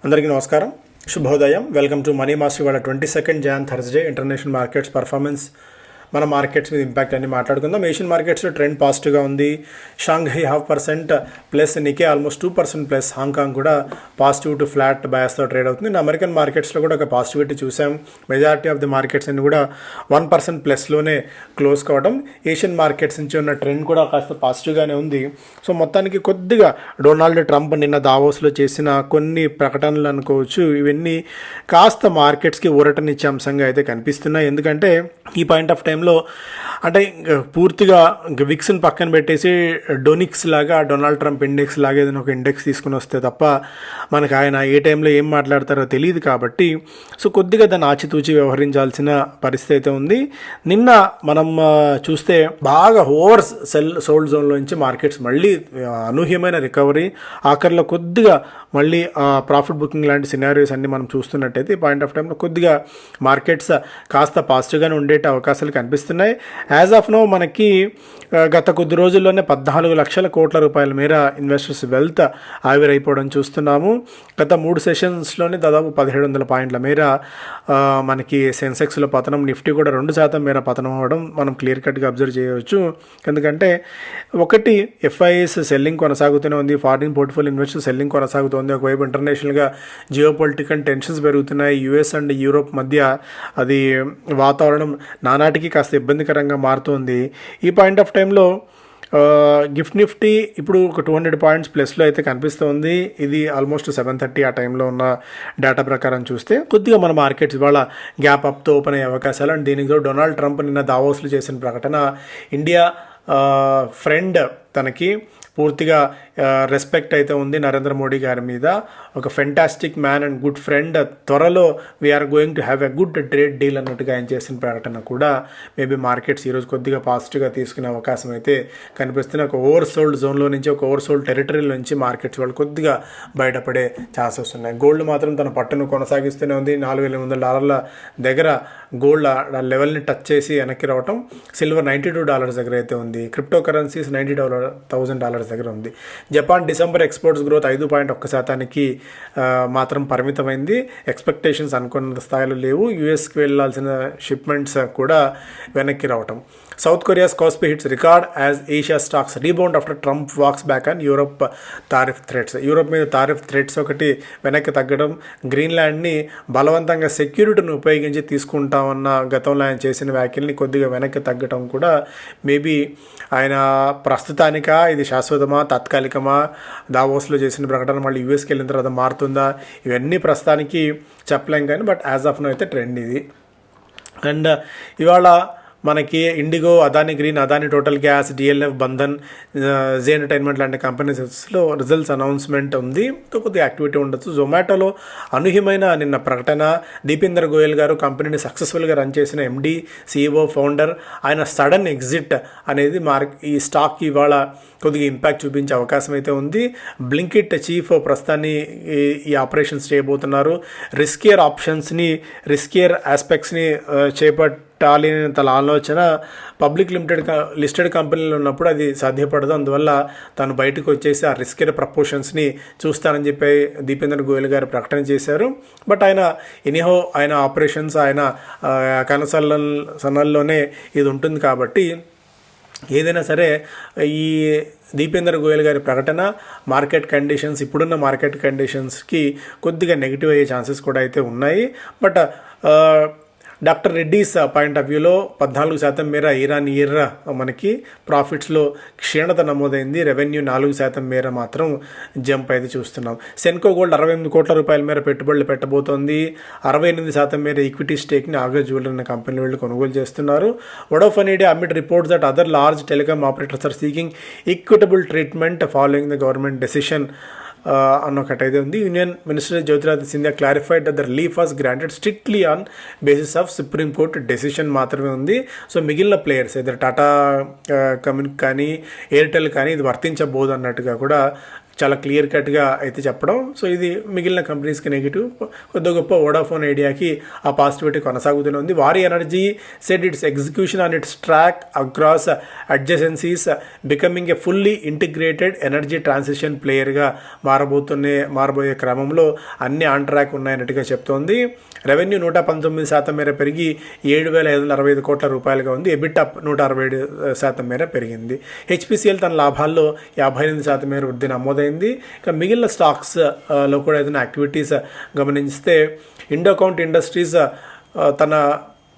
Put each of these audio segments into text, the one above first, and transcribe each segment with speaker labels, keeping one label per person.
Speaker 1: అందరికీ నమస్కారం, శుభోదయం. Welcome to money master. ఇవాళ 22 Jan Thursday international markets performance, మన మార్కెట్స్ మీద ఇంపాక్ట్ అన్ని మాట్లాడుకుందాం. ఏషియన్ మార్కెట్స్లో ట్రెండ్ పాజిటివ్గా ఉంది. Shanghai 0.5% plus, నికే almost 2% plus, Hong Kong కూడా పాజిటివ్ టు ఫ్లాట్ బయాస్తో ట్రేడ్ అవుతుంది. అమెరికన్ మార్కెట్స్లో కూడా ఒక పాజిటివిటీ చూసాం. మెజారిటీ ఆఫ్ ది మార్కెట్స్ అన్ని కూడా 1% ప్లస్లోనే క్లోజ్ కావడం. ఏషియన్ మార్కెట్స్ నుంచి ఉన్న ట్రెండ్ కూడా కాస్త పాజిటివ్గానే ఉంది. సో మొత్తానికి కొద్దిగా డొనాల్డ్ ట్రంప్ నిన్న దావోస్లో చేసిన కొన్ని ప్రకటనలు అనుకోవచ్చు, ఇవన్నీ కాస్త మార్కెట్స్కి ఊరటనిచ్చే అంశంగా అయితే కనిపిస్తున్నాయి. ఎందుకంటే ఈ పాయింట్ ఆఫ్ టైంలో అంటే పూర్తిగా విక్స్ని పక్కన పెట్టేసి డొనిక్స్ లాగా, డొనాల్డ్ ట్రంప్ ఇండెక్స్ లాగా ఏదైనా ఒక ఇండెక్స్ తీసుకుని వస్తే తప్ప మనకు ఆయన ఏ టైంలో ఏం మాట్లాడతారో తెలియదు. కాబట్టి సో కొద్దిగా దాన్ని ఆచితూచి వ్యవహరించాల్సిన పరిస్థితి అయితే ఉంది. నిన్న మనం చూస్తే బాగా ఓవర్ సోల్డ్ జోన్లోంచి మార్కెట్స్ మళ్ళీ అనూహ్యమైన రికవరీ, ఆఖరిలో కొద్దిగా మళ్ళీ ప్రాఫిట్ బుకింగ్ లాంటి సినారియోస్ అన్ని మనం చూస్తున్నట్టయితే ఈ పాయింట్ ఆఫ్ టైంలో కొద్దిగా మార్కెట్స్ కాస్త పాజిటివ్గానే ఉండే అవకాశాలు కనిపిస్తున్నాయి. యాజ్ ఆఫ్ నో మనకి గత కొద్ది రోజుల్లోనే 14 లక్షల కోట్ల రూపాయల మేర ఇన్వెస్టర్స్ వెల్త్ ఆవిరైపోవడం చూస్తున్నాము. గత 3 సెషన్స్లోనే దాదాపు 1700 పాయింట్ల మేర మనకి సెన్సెక్స్లో పతనం, నిఫ్టీ కూడా 2% మేర పతనం అవ్వడం మనం క్లియర్ కట్గా అబ్జర్వ్ చేయవచ్చు. ఎందుకంటే ఒకటి ఎఫ్ఐఎస్ సెల్లింగ్ కొనసాగుతూనే ఉంది, ఫారిన్ పోర్ట్ఫోలియో ఇన్వెస్టర్ సెల్లింగ్ కొనసాగుతుంది. ఒకవైపు ఇంటర్నేషనల్గా జియో పొలిటికల్ టెన్షన్స్ పెరుగుతున్నాయి. యుఎస్ అండ్ యూరోప్ మధ్య అది వాతావరణం నానాటికి కాస్త ఇబ్బందికరంగా మారుతోంది. ఈ పాయింట్ ఆఫ్ టైంలో నిఫ్టీ ఇప్పుడు ఒక 200 పాయింట్స్ ప్లస్లో అయితే కనిపిస్తుంది. ఇది ఆల్మోస్ట్ 7:30 ఆ టైంలో ఉన్న డేటా ప్రకారం చూస్తే కొద్దిగా మన మార్కెట్స్ ఇవాళ గ్యాప్ అప్తో ఓపెన్ అయ్యే అవకాశాలు. అండ్ దీనికి డొనాల్డ్ ట్రంప్ నిన్న దావోస్లో చేసిన ప్రకటన, ఇండియా ఫ్రెండ్, తనకి పూర్తిగా రెస్పెక్ట్ అయితే ఉంది నరేంద్ర మోడీ గారి మీద. ఒక fantastic man and good friend, త్వరలో we are going to have a good trade deal అన్నట్టుగా ఆయన చేసిన ప్రకటన కూడా మేబీ మార్కెట్స్ ఈరోజు కొద్దిగా పాజిటివ్గా తీసుకునే అవకాశం అయితే కనిపిస్తుంది. ఒక ఓవర్ సోల్డ్ జోన్లో నుంచి, ఒక ఓవర్ సోల్డ్ టెరిటరీలో నుంచి మార్కెట్స్ వాళ్ళు కొద్దిగా బయటపడే ఛాన్సెస్ ఉన్నాయి. గోల్డ్ మాత్రం తన పట్టును కొనసాగిస్తూనే ఉంది. $4,800 దగ్గర గోల్డ్ లెవెల్ని టచ్ చేసి వెనక్కి రావటం. సిల్వర్ $92 దగ్గర అయితే ఉంది. క్రిప్టో కరెన్సీస్ $90,000 దగ్గర ఉంది. జపాన్ డిసెంబర్ ఎక్స్పోర్ట్స్ గ్రోత్ 5.1% మాత్రం పరిమితమైంది. ఎక్స్పెక్టేషన్స్ అనుకున్న స్థాయిలో లేవు. యూఎస్కి వెళ్ళాల్సిన షిప్మెంట్స్ కూడా వెనక్కి రావటం. South Korea's Kospi hits record as Asia stocks rebound after Trump walks back and Europe tariff threats. Europe మీద తారిఫ్ థ్రెట్స్ ఒకటి వెనక్కి తగ్గడం, గ్రీన్లాండ్ని బలవంతంగా సెక్యూరిటీని ఉపయోగించి తీసుకుంటామన్న గతంలో ఆయన చేసిన వ్యాఖ్యల్ని కొద్దిగా వెనక్కి తగ్గడం కూడా మేబీ ఆయన ప్రస్తుతానికా ఇది శాశ్వతమా తాత్కాలికమా, దావోస్లో చేసిన ప్రకటన మళ్ళీ యూఎస్కి వెళ్ళిన తర్వాత మారుతుందా, ఇవన్నీ ప్రస్తుతానికి చెప్పలేం. కానీ బట్ యాజ్ ఆఫ్ నో అయితే ట్రెండ్ ఇది. అండ్ ఇవాళ మనకి IndiGo, Adani Green, Adani Total Gas, DLF, Bandhan, Zee Entertainment లాంటి కంపెనీస్లో రిజల్ట్స్ అనౌన్స్మెంట్ ఉంది. కొద్దిగా యాక్టివిటీ ఉండొచ్చు. జొమాటోలో అనూహ్యమైన నిన్న ప్రకటన, దీపేందర్ గోయల్ గారు కంపెనీని సక్సెస్ఫుల్గా రన్ చేసిన ఎండి, సిఇఓ, ఫౌండర్, ఆయన సడన్ ఎగ్జిట్ అనేది ఈ స్టాక్ ఇవాళ కొద్దిగా ఇంపాక్ట్ చూపించే అవకాశం అయితే ఉంది. బ్లింకిట్ చీఫ్ ప్రస్తుతాన్ని ఈ ఆపరేషన్స్ చేయబోతున్నారు. రిస్కియర్ రిస్కియర్ ఆస్పెక్ట్స్ని చేపట్టాలి తన ఆలోచన. పబ్లిక్ లిస్టెడ్ కంపెనీలు ఉన్నప్పుడు అది సాధ్యపడదు. అందువల్ల తను బయటకు వచ్చేసి ఆ రిస్కియర్ ప్రపోర్షన్స్ని చూస్తానని చెప్పి దీపేందర్ గోయల్ గారు ప్రకటన చేశారు. బట్ ఆయన ఆయన ఆపరేషన్స్, ఆయన కనసన్నల్లోనే ఇది ఉంటుంది. కాబట్టి ఏదైనా సరే ఈ దీపేందర్ గోయల్ గారి ప్రకటన ఇప్పుడున్న మార్కెట్ కండిషన్స్కి కొద్దిగా నెగిటివ్ అయ్యే ఛాన్సెస్ కూడా అయితే ఉన్నాయి. But doctor Reddy's point of వ్యూలో 14% మేర ఇయర్ మనకి ప్రాఫిట్స్లో క్షీణత నమోదైంది. రెవెన్యూ 4% మేర మాత్రం జంప్ అయితే చూస్తున్నాం. సెన్కో గోల్డ్ 68 కోట్ల రూపాయల మేర పెట్టుబడులు పెట్టబోతోంది. 68% మేర ఈక్విటీ స్టేక్ని ఆగస్ట్ జ్యువెలరీ అనే కంపెనీ వాళ్ళు కొనుగోలు చేస్తున్నారు. Vodafone Idea amid reports that other large telecom operators are seeking equitable treatment following the government decision అన్నొకటైతే ఉంది. Union minister Jyotiraditya Scindia clarified that the relief was granted strictly on basis of Supreme Court decision మాత్రమే ఉంది. So మిగిలిన players ఏదో Tata communique కానీ, Airtel కానీ ఇది వర్తించబోదు అన్నట్టుగా కూడా చాలా క్లియర్ కట్గా అయితే చెప్పడం. సో ఇది మిగిలిన కంపెనీస్కి నెగిటివ్, కొద్ది గొప్ప వోడాఫోన్ ఐడియాకి ఆ పాజిటివిటీ కొనసాగుతూనే ఉంది. Waaree energy said its execution on its track across adjacencies becoming a fully integrated energy transition ప్లేయర్గా మారబోయే క్రమంలో అన్ని ఆన్ ట్రాక్ ఉన్నాయన్నట్టుగా చెప్తోంది. రెవెన్యూ 119% మేర పెరిగి 7,565 కోట్ల రూపాయలుగా ఉంది. ఎబిటా 167% మేర పెరిగింది. హెచ్పిసిఎల్ తన లాభాల్లో 58% మేర వృద్ధి నమోదైంది. ఇక మిగిలిన స్టాక్స్లో కూడా ఏదైనా యాక్టివిటీస్ గమనిస్తే ఇండోకౌంట్ ఇండస్ట్రీస్ తన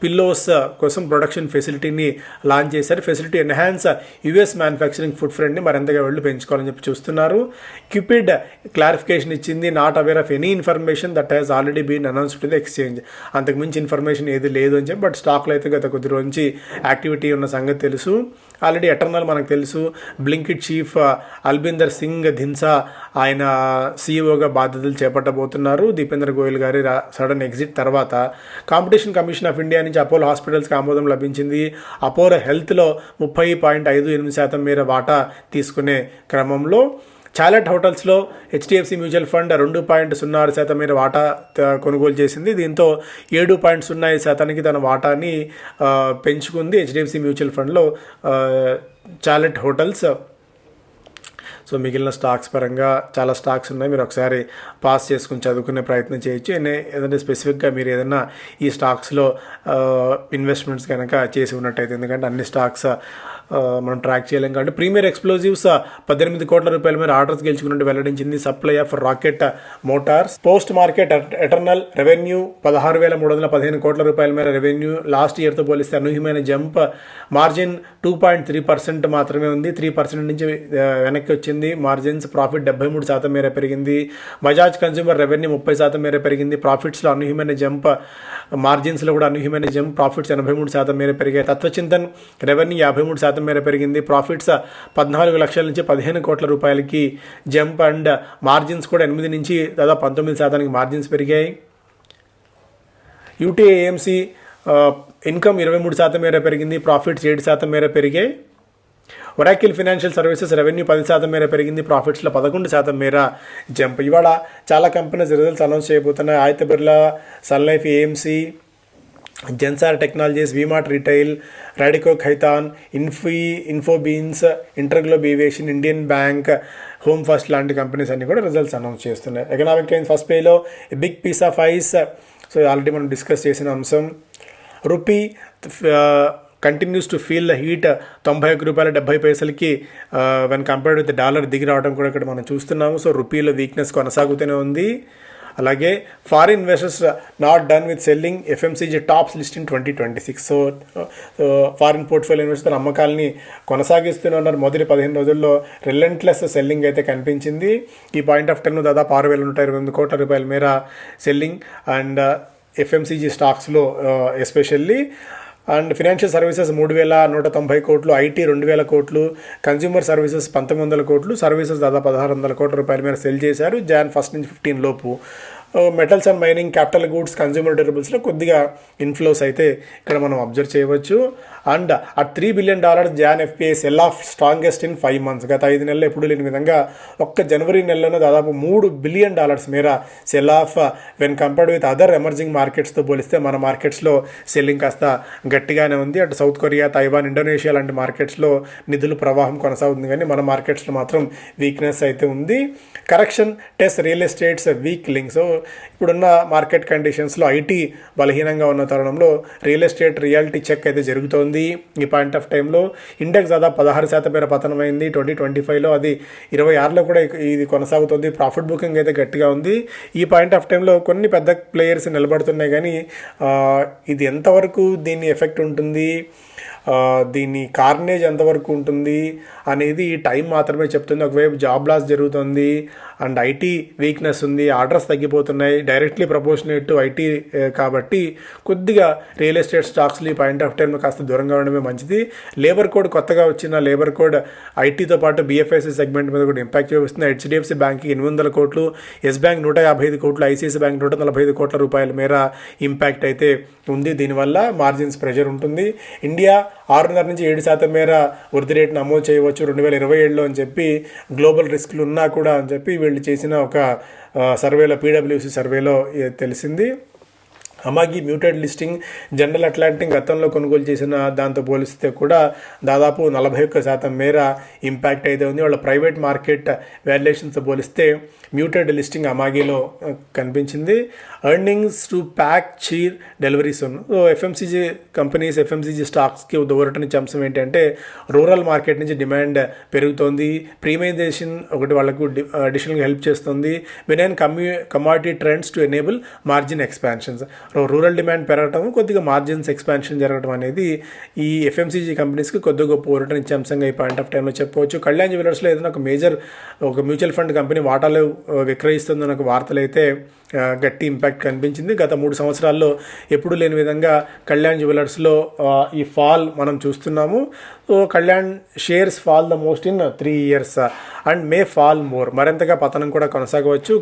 Speaker 1: పిల్లోస్ కోసం ప్రొడక్షన్ ఫెసిలిటీని లాంచ్ చేశారు. Facility enhance US manufacturing foot ప్రింట్ని మరింతగా వెళ్ళి పెంచుకోవాలని చెప్పి చూస్తున్నారు. క్యూపిడ్ క్లారిఫికేషన్ ఇచ్చింది, not aware of any information that has already been announced to the exchange. అంతకుమించి ఇన్ఫర్మేషన్ ఏది లేదు అని చెప్పి, బట్ స్టాక్లో అయితే గత కొద్ది రోజు నుంచి యాక్టివిటీ ఉన్న సంగతి తెలుసు. ఆల్రెడీ ఎటర్నల్ మనకు తెలుసు, బ్లింకిట్ చీఫ్ అల్బిందర్ సింగ్ ధిన్సా ఆయన సీఈఓగా బాధ్యతలు చేపట్టబోతున్నారు. దీపేంద్ర గోయల్ గారి సడన్ ఎగ్జిట్ తర్వాత కాంపిటీషన్ కమిషన్ ఆఫ్ ఇండియా నుంచి అపోలో హాస్పిటల్స్కి ఆమోదం లభించింది. అపోలో హెల్త్లో 30.58% మేర వాటా తీసుకునే క్రమంలో చాలెట్ హోటల్స్లో హెచ్డిఎఫ్సి మ్యూచువల్ ఫండ్ 2.06% మేర వాటా కొనుగోలు చేసింది. దీంతో 7.05% తన వాటాని పెంచుకుంది హెచ్డిఎఫ్సి మ్యూచువల్ ఫండ్లో చాలెట్ హోటల్స్. సో మిగిలిన స్టాక్స్ పరంగా చాలా స్టాక్స్ ఉన్నాయి, మీరు ఒకసారి పాస్ చేసుకుని చదువుకునే ప్రయత్నం చేయొచ్చు. ఏదైనా స్పెసిఫిక్గా మీరు ఏదైనా ఈ స్టాక్స్లో ఇన్వెస్ట్మెంట్స్ కనుక చేసి ఉన్నట్టయితే, ఎందుకంటే అన్ని స్టాక్స్ మనం ట్రాక్ చేయలేం కాబట్టి. ప్రీమియర్ ఎక్స్ప్లోజివ్స్ 18 కోట్ల రూపాయల మేర ఆర్డర్స్ గెలుచుకున్నట్టు వెల్లడించింది. Supply of rocket Motors. Post market eternal revenue 16,315 కోట్ల రూపాయల మేర రెవెన్యూ లాస్ట్ ఇయర్తో పోలిస్తే అనూహ్యమైన జంప్. మార్జిన్ 2.3% మాత్రమే ఉంది, 3% నుంచి వెనక్కి వచ్చింది. మార్జిన్స్. ప్రాఫిట్ 73% మేర పెరిగింది. బజాజ్ కన్స్యూమర్ రెవెన్యూ 30% మేర పెరిగింది. ప్రాఫిట్స్లో అనూహ్యమైన జంప్, మార్జిన్స్లో కూడా అనూహ్యమైన జంప్. ప్రాఫిట్స్ 83% మేర పెరిగాయి. తత్వచింతన్ రెవెన్యూ 53% మేర పెరిగింది. ప్రాఫిట్స్ 14 లక్షల నుంచి 15 కోట్ల రూపాయలకి జంప్ అండ్ మార్జిన్స్ కూడా 8 నుంచి దాదాపు 19% మార్జిన్స్ పెరిగాయి. యూటీఏఎంసీ ఇన్కమ్ 23% మేర పెరిగింది. ప్రాఫిట్స్ 7% మేర పెరిగాయి. ఒరాకిల్ ఫైనాన్షియల్ సర్వీసెస్ రెవెన్యూ 10% మేర పెరిగింది. ప్రాఫిట్స్లో 11% మేర జంప్. ఇవాళ చాలా కంపెనీస్ రిజల్ట్స్ అనౌన్స్ చేయబోతున్నాయి. Aditya Birla, Sun Life AMC, Zensar Technologies, V Mart Retail, Radico Khaitan, InfoBeans, InterGlobe Aviation, Indian Bank, Home First లాంటి కంపెనీస్ అన్ని కూడా రిజల్ట్స్ అనౌన్స్ చేస్తున్నాయి. ఎకనామిక్ టైమ్స్ ఫస్ట్ పేలో big piece of ice. So already మనం డిస్కస్ చేసిన అంశం. Rupee continues to feel the heat. 91 రూపాయల 70 పైసలకి వెన్ కంపేర్డ్ విత్ డాలర్ దిగి రావడం కూడా ఇక్కడ మనం చూస్తున్నాము. సో రూపీలో వీక్నెస్ కొనసాగుతూనే ఉంది. అలాగే foreign investors not done with selling, FMCG tops list in 2026. So foreign portfolio investor అమ్మకాలని కొనసాగిస్తూనే ఉన్నారు. మొదటి 15 రోజుల్లో రిలెంట్లెస్ సెల్లింగ్ అయితే కనిపించింది. ఈ పాయింట్ ఆఫ్ టైంలో దాదాపు 6,128 కోట్ల రూపాయల మేర సెల్లింగ్ అండ్ ఎఫ్ఎంసీజీ స్టాక్స్లో ఎస్పెషల్లీ. అండ్ ఫినాన్షియల్ సర్వీసెస్ 3,190 కోట్లు, ఐటీ 2,000 కోట్లు, కన్జ్యూమర్ సర్వీసెస్ 1,900 కోట్లు, సర్వీసెస్ దాదాపు 1,600 కోట్ల రూపాయల మేర సెల్ చేశారు Jan 1 నుంచి 15 లోపు. Metals and mining, capital goods, consumer డ్యూరబుల్స్లో కొద్దిగా ఇన్ఫ్లోస్ అయితే ఇక్కడ మనం అబ్జర్వ్ చేయవచ్చు. And at $3 billion Jan FPI sell off strongest in 5 months. గత 5 నెలలు ఎప్పుడు లేని విధంగా ఒక్క జనవరి నెలలోనే దాదాపు $3 బిలియన్ మేర sell off when compared with other emerging మార్కెట్స్తో పోలిస్తే మన మార్కెట్స్లో సెల్లింగ్ కాస్త గట్టిగానే ఉంది. అటు సౌత్ కొరియా, తైవాన్, ఇండోనేషియా లాంటి మార్కెట్స్లో నిధుల ప్రవాహం కొనసాగుతుంది, కానీ మన మార్కెట్స్లో మాత్రం వీక్నెస్ అయితే ఉంది. Correction test real estates weak link. So ఇప్పుడున్న మార్కెట్ కండిషన్స్లో ఐటీ బలహీనంగా ఉన్న తరుణంలో రియల్ ఎస్టేట్ రియాలిటీ చెక్ అయితే జరుగుతోంది. ఈ పాయింట్ ఆఫ్ టైంలో ఇండెక్స్ దాదాపు 16% మేర పతనమైంది 2025లో. అది 26లో కూడా ఇది కొనసాగుతుంది. ప్రాఫిట్ బుకింగ్ అయితే గట్టిగా ఉంది. ఈ పాయింట్ ఆఫ్ టైంలో కొన్ని పెద్ద ప్లేయర్స్ నిలబడుతున్నాయి, కానీ ఇది ఎంతవరకు దీని ఎఫెక్ట్ ఉంటుంది, దీని కార్నేజ్ ఎంతవరకు ఉంటుంది అనేది టైం మాత్రమే చెప్తుంది. ఒకవైపు జాబ్ లాస్ జరుగుతుంది అండ్ ఐటీ వీక్నెస్ ఉంది, ఆర్డర్స్ తగ్గిపోతున్నాయి, డైరెక్ట్లీ ప్రపోర్షనేట్ టు ఐటీ. కాబట్టి కొద్దిగా రియల్ ఎస్టేట్ స్టాక్స్లో ఈ పాయింట్ ఆఫ్ టైంలో కాస్త దూరంగా ఉండడమే మంచిది. లేబర్ కోడ్ కొత్తగా వచ్చిన లేబర్ కోడ్ ఐటీతో పాటు బిఎఫ్ఎస్సి సెగ్మెంట్ మీద కూడా ఇంపాక్ట్ చూపిస్తుంది. హెచ్డిఎఫ్సి బ్యాంక్కి 800 కోట్లు, ఎస్ బ్యాంక్ 155 కోట్లు, ఐసిఐసి బ్యాంక్ 145 కోట్ల రూపాయల మేర ఇంపాక్ట్ అయితే ఉంది. దీనివల్ల మార్జిన్స్ ప్రెషర్ ఉంటుంది. ఇండియా 6.5-7% మేర వృద్ధి రేటు నమోదు చేయవచ్చు 2027లో అని చెప్పి గ్లోబల్ రిస్క్లు ఉన్నా కూడా అని చెప్పి వీళ్ళు చేసిన ఒక సర్వేలో PwC సర్వేలో తెలిసింది. Amagi muted listing general Atlantic గతంలో కొనుగోలు చేసిన దాంతో పోలిస్తే కూడా దాదాపు 41% మేర ఇంపాక్ట్ అయితే ఉంది. వాళ్ళ ప్రైవేట్ మార్కెట్ వాల్యుయేషన్స్తో పోలిస్తే మ్యూటెడ్ లిస్టింగ్ అమాగిలో కనిపించింది. Earnings to pack cheer delivery soon. So FMCG companies FMCG స్టాక్స్కి ఊరటనిచ్చే అంశం ఏంటంటే రూరల్ మార్కెట్ నుంచి డిమాండ్ పెరుగుతోంది. ప్రీమైజేషన్ ఒకటి వాళ్ళకు అడిషనల్గా హెల్ప్ చేస్తుంది. Main commodity trends to enable margin expansions. Rural demand పెరగటం, కొద్దిగా మార్జిన్స్ ఎక్స్పాన్షన్ జరగడం అనేది ఈ FMCG కంపెనీస్కి కొద్దిగా గొప్ప ఊరటనిచ్చే అంశంగా ఈ పాయింట్ ఆఫ్ టైంలో చెప్పవచ్చు. కళ్యాణ్ జ్యువెలర్స్లో ఏదైనా ఒక మ్యూచువల్ ఫండ్ కంపెనీ వాటాలు విక్రయిస్తుందన్న ఒక వార్తలు అయితే గట్టి ఇంపాక్ట్ కనిపించింది. గత 3 సంవత్సరాల్లో ఎప్పుడు లేని విధంగా కళ్యాణ్ జ్యువెలర్స్లో ఈ ఫాల్ మనం చూస్తున్నాము. So Kalyan shares fall the most in 3 years and May fall more. మరింతగా పతనం కూడా కొనసాగవచ్చు.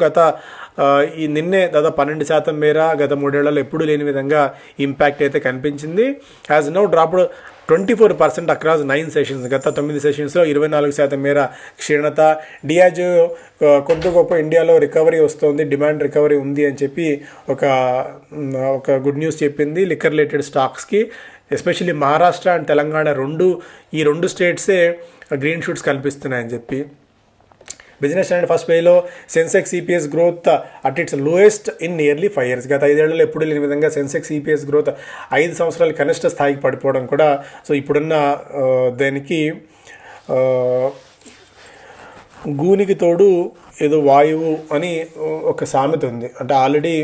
Speaker 1: ఈ నిన్నే దాదాపు 12% మేర గత 3 ఏళ్లలో ఎప్పుడు లేని విధంగా ఇంపాక్ట్ అయితే కనిపించింది. Has now dropped 24% across 9 sessions. గత 9 సెషన్స్లో 24% మేర క్షీణత. డియాజో కొద్ది గొప్ప ఇండియాలో రికవరీ వస్తుంది, డిమాండ్ రికవరీ ఉంది అని చెప్పి ఒక గుడ్ న్యూస్ చెప్పింది లిక్కర్ రిలేటెడ్ స్టాక్స్కి. ఎస్పెషల్లీ మహారాష్ట్ర అండ్ తెలంగాణ ఈ రెండు స్టేట్సే గ్రీన్ షూట్స్ కనిపిస్తున్నాయని చెప్పి. బిజినెస్ అండ్ ఫస్ట్ పేలో Sensex EPS growth at its lowest in nearly 5 years. గత 5 ఏళ్లలో ఎప్పుడు లేని విధంగా సెన్సెక్స్ EPS గ్రోత్ 5 సంవత్సరాల కనిష్ట స్థాయికి పడిపోవడం కూడా. సో ఇప్పుడున్న దానికి గూనికి తోడు ఏదో వాయువు అని ఒక సామెత ఉంది. అంటే ఆల్రెడీ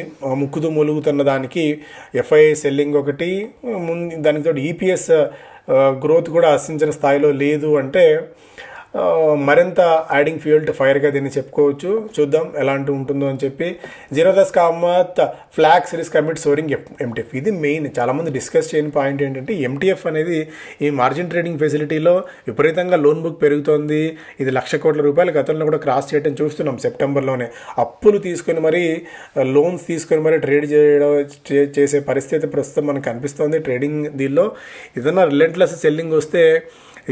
Speaker 1: ముక్కుతూ మూలుగుతున్న దానికి FII సెల్లింగ్ ఒకటి, దానికి తోడు EPS గ్రోత్ కూడా ఆశించిన స్థాయిలో లేదు అంటే మరింత యాడింగ్ ఫ్యూయల్ టు ఫైర్గా దీన్ని చెప్పుకోవచ్చు. చూద్దాం ఎలాంటి ఉంటుందో అని చెప్పి. Zerodha's Kamath flags risk amid soaring MTF. ఇది మెయిన్ చాలామంది డిస్కస్ చేయని పాయింట్ ఏంటంటే MTF అనేది ఈ మార్జిన్ ట్రేడింగ్ ఫెసిలిటీలో విపరీతంగా లోన్ బుక్ పెరుగుతోంది. ఇది 1,00,000 కోట్ల రూపాయలు గతంలో కూడా క్రాస్ చేయడం చూస్తున్నాం. సెప్టెంబర్లోనే అప్పులు తీసుకొని లోన్స్ తీసుకొని ట్రేడ్ చేసే పరిస్థితి ప్రస్తుతం మనకు కనిపిస్తోంది ట్రేడింగ్ దీనిలో. ఏదైనా రిలెంట్లెస్ సెల్లింగ్ వస్తే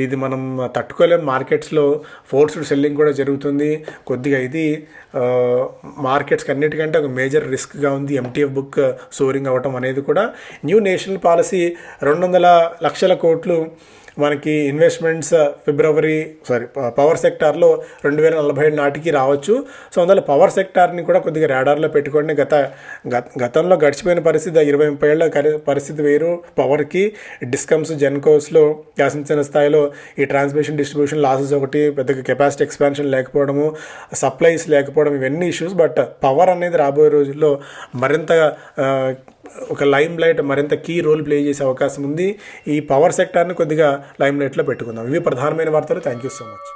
Speaker 1: ఇది మనం తట్టుకోలేం. మార్కెట్స్లో ఫోర్స్డ్ సెల్లింగ్ కూడా జరుగుతుంది. కొద్దిగా ఇది మార్కెట్స్కి అన్నిటికంటే ఒక మేజర్ రిస్క్గా ఉంది MTF బుక్ సోరింగ్ అవ్వటం అనేది కూడా. న్యూ నేషనల్ పాలసీ 200 లక్షల కోట్లు మనకి ఇన్వెస్ట్మెంట్స్ పవర్ సెక్టార్లో 2047 నాటికి రావచ్చు. సో అందువల్ల పవర్ సెక్టార్ని కూడా కొద్దిగా రాడార్లో పెట్టుకోండి. గతంలో గడిచిపోయిన పరిస్థితి 20-30 ఏళ్ల పరిస్థితి వేరు. పవర్కి డిస్కమ్స్ జెన్కోస్లో ఆశించిన స్థాయిలో ఈ ట్రాన్స్మిషన్ డిస్ట్రిబ్యూషన్ లాసెస్ ఒకటి, పెద్దగా కెపాసిటీ ఎక్స్పాన్షన్ లేకపోవడము, సప్లైస్ లేకపోవడం, ఇవన్నీ ఇష్యూస్. బట్ పవర్ అనేది రాబోయే రోజుల్లో మరింత ఒక లైమ్ లైట్, మరింత కీ రోల్ ప్లే చేసే అవకాశం ఉంది. ఈ పవర్ సెక్టార్ని కొద్దిగా లైమ్ లైట్లో పెట్టుకుందాం. ఇవి ప్రధానమైన వార్తలు. Thank you so much.